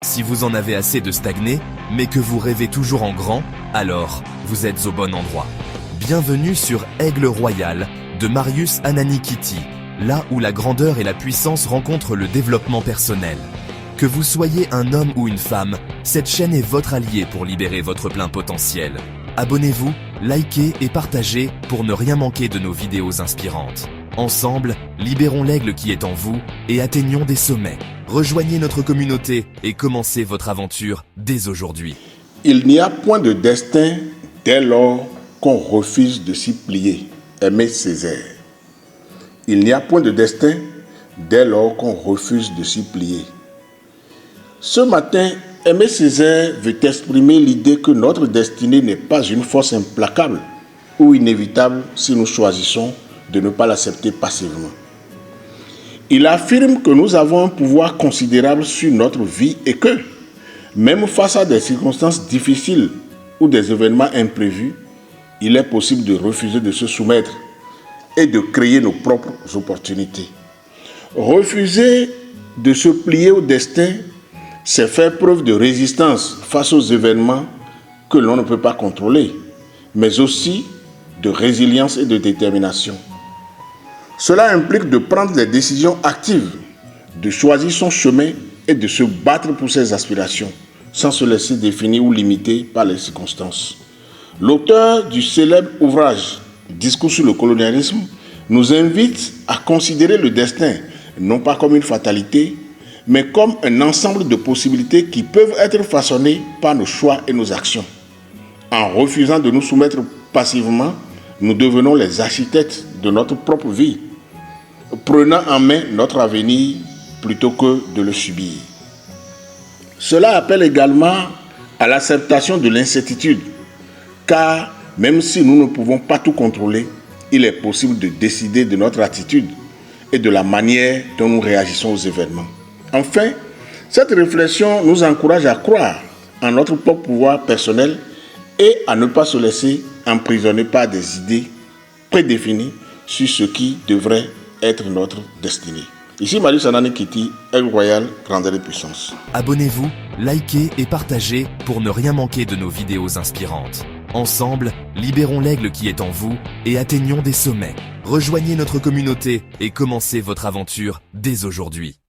Si vous en avez assez de stagner, mais que vous rêvez toujours en grand, alors vous êtes au bon endroit. Bienvenue sur Aigle Royal de Marius Ananikiti, là où la grandeur et la puissance rencontrent le développement personnel. Que vous soyez un homme ou une femme, cette chaîne est votre allié pour libérer votre plein potentiel. Abonnez-vous, likez et partagez pour ne rien manquer de nos vidéos inspirantes. Ensemble, libérons l'aigle qui est en vous et atteignons des sommets. Rejoignez notre communauté et commencez votre aventure dès aujourd'hui. Il n'y a point de destin dès lors qu'on refuse de s'y plier. Aimé Césaire. Il n'y a point de destin dès lors qu'on refuse de s'y plier. Ce matin, Aimé Césaire veut exprimer l'idée que notre destinée n'est pas une force implacable ou inévitable si nous choisissons de ne pas l'accepter passivement. Il affirme que nous avons un pouvoir considérable sur notre vie et que, même face à des circonstances difficiles ou des événements imprévus, il est possible de refuser de se soumettre et de créer nos propres opportunités. Refuser de se plier au destin, c'est faire preuve de résistance face aux événements que l'on ne peut pas contrôler, mais aussi de résilience et de détermination. Cela implique de prendre des décisions actives, de choisir son chemin et de se battre pour ses aspirations, sans se laisser définir ou limiter par les circonstances. L'auteur du célèbre ouvrage « Discours sur le colonialisme » nous invite à considérer le destin non pas comme une fatalité, mais comme un ensemble de possibilités qui peuvent être façonnées par nos choix et nos actions. En refusant de nous soumettre passivement, nous devenons les architectes de notre propre vie, prenant en main notre avenir plutôt que de le subir. Cela appelle également à l'acceptation de l'incertitude, car même si nous ne pouvons pas tout contrôler, il est possible de décider de notre attitude et de la manière dont nous réagissons aux événements. Enfin, cette réflexion nous encourage à croire en notre propre pouvoir personnel et à ne pas se laisser emprisonner par des idées prédéfinies sur ce qui devrait être notre destinée. Ici Marius Ananikiti, Aigle Royal, grandeur et puissance. Abonnez-vous, likez et partagez pour ne rien manquer de nos vidéos inspirantes. Ensemble, libérons l'aigle qui est en vous et atteignons des sommets. Rejoignez notre communauté et commencez votre aventure dès aujourd'hui.